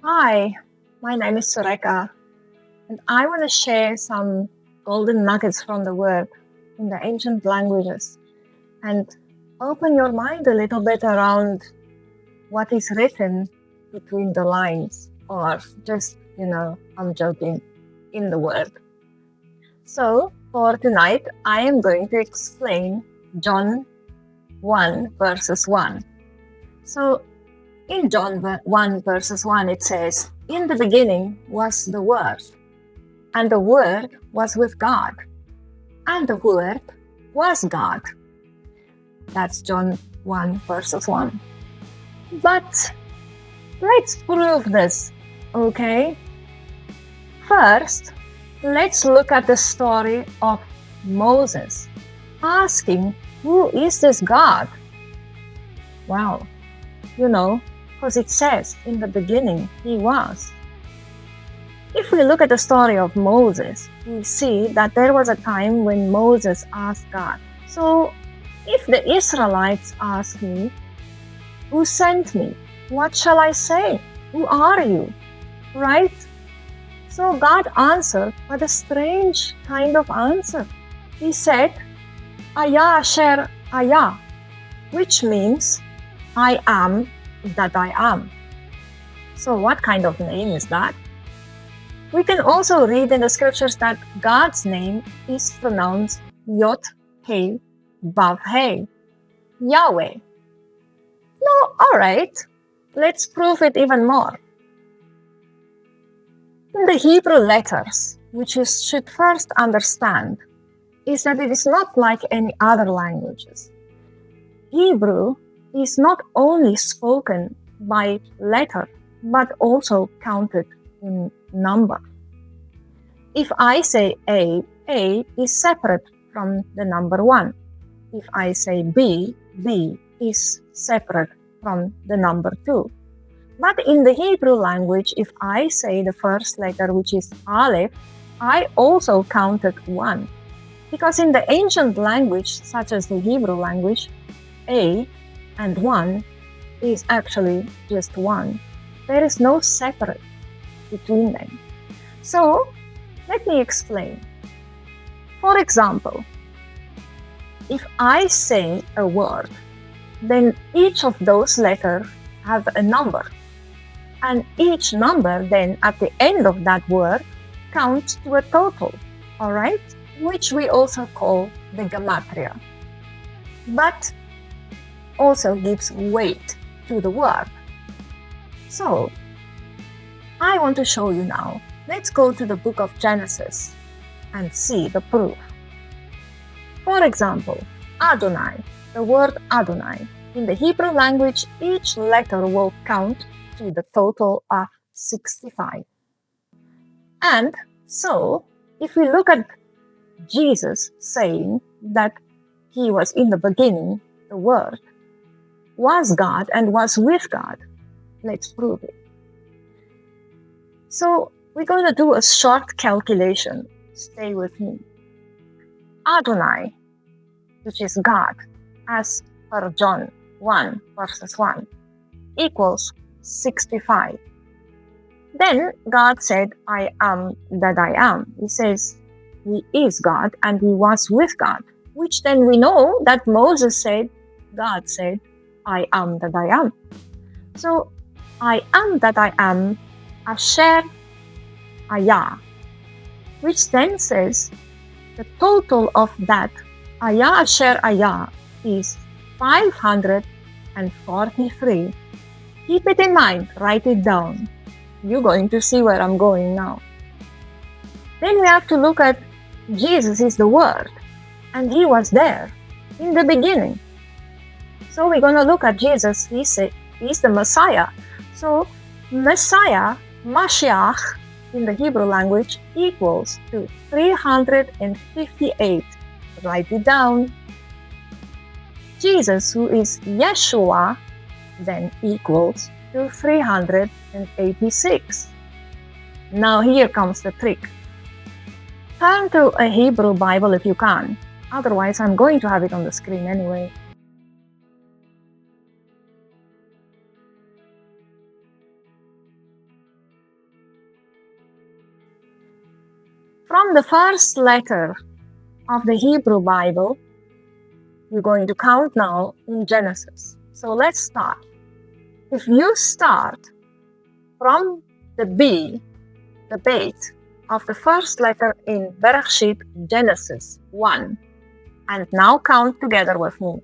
Hi, my name is Sureka, and I want to share some golden nuggets from the Word in the ancient languages and open your mind a little bit around what is written between the lines, or just, I'm joking, in the Word. So, for tonight, I am going to explain John 1 verses 1. So, in John 1 verses 1, it says, "In the beginning was the Word, and the Word was with God, and the Word was God." That's John 1 verses 1. But let's prove this, okay? First, let's look at the story of Moses asking, who is this God? Well, because it says in the beginning he was. If we look at the story of Moses, we see that there was a time when Moses asked God. So, if the Israelites ask me, who sent me? What shall I say? Who are you? Right? So God answered with a strange kind of answer. He said, Aya Asher Aya, which means, I am that I am. So what kind of name is that? We can also read in the scriptures that God's name is pronounced Yod He Vav He, Yahweh. No, alright, let's prove it even more. In the Hebrew letters, which you should first understand, is that it is not like any other languages. Hebrew is not only spoken by letter, but also counted in number. If I say A is separate from the number 1. If I say B is separate from the number 2. But in the Hebrew language, if I say the first letter, which is Aleph, I also counted 1. Because in the ancient language, such as the Hebrew language, A and 1 is actually just 1. There is no separate between them. So, let me explain. For example, if I say a word, then each of those letters have a number. And each number then at the end of that word counts to a total, alright? Which we also call the gematria. But also gives weight to the word. So, I want to show you now. Let's go to the book of Genesis and see the proof. For example, Adonai, the word Adonai. In the Hebrew language, each letter will count to the total of 65. And so, if we look at Jesus saying that he was in the beginning, the Word was God and was with God, let's prove it. So, we're going to do a short calculation. Stay with me. Adonai, which is God, as per John 1 verses 1, equals 65. Then God said, I am that I am. He says he is God and he was with God, which then we know that Moses said, God said, I am that I am. So, I am that I am, Asher Aya, which then says the total of that Aya Asher Aya is 543. Keep it in mind, write it down. You're going to see where I'm going now. Then we have to look at Jesus is the Word, and he was there in the beginning. So we're going to look at Jesus. He's the Messiah. So Messiah, Mashiach, in the Hebrew language, equals to 358. Write it down. Jesus, who is Yeshua, then equals to 386. Now here comes the trick. Turn to a Hebrew Bible if you can. Otherwise, I'm going to have it on the screen anyway. From the first letter of the Hebrew Bible, you're going to count now in Genesis. So let's start. If you start from the B, the bait of the first letter in Bereshit, Genesis 1, and now count together with me.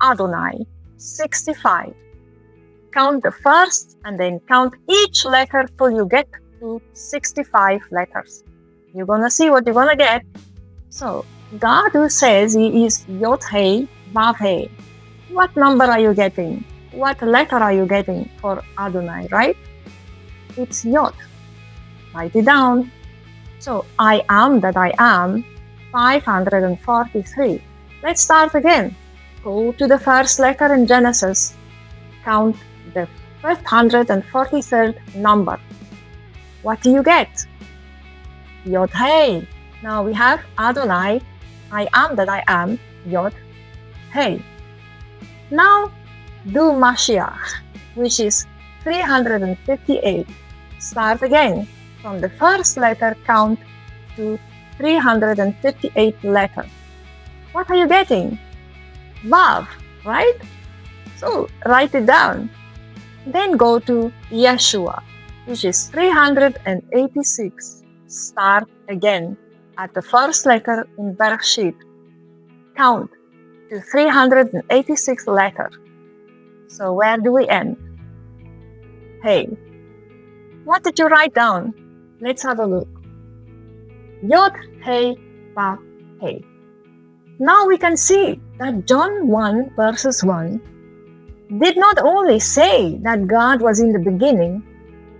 Adonai, 65. Count the first and then count each letter till you get to 65 letters. You're gonna see what you're gonna get. So, God who says He is Yod He Vav He. What number are you getting? What letter are you getting for Adonai, right? It's Yod. Write it down. So, I am that I am, 543. Let's start again. Go to the first letter in Genesis. Count the 543rd number. What do you get? Yod He. Now we have Adonai, I am that I am, Yod He. Now do Mashiach, which is 358. Start again. From the first letter, count to 358 letters. What are you getting? Vav, right? So write it down. Then go to Yeshua, which is 386. Start again at the first letter in Bereshit. Count to 386 letters. So where do we end? Hey. What did you write down? Let's have a look. Yod He Vav He. Now we can see that John 1 verses 1 did not only say that God was in the beginning,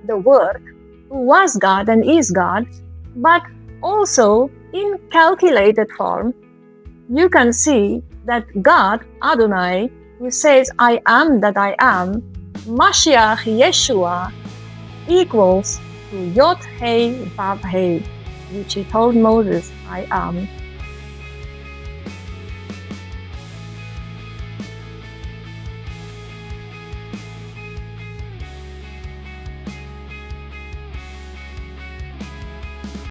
the Word, who was God and is God, but also in calculated form, you can see that God, Adonai, who says, I am that I am, Mashiach Yeshua, equals to Yod He Vav He, which He told Moses, I am.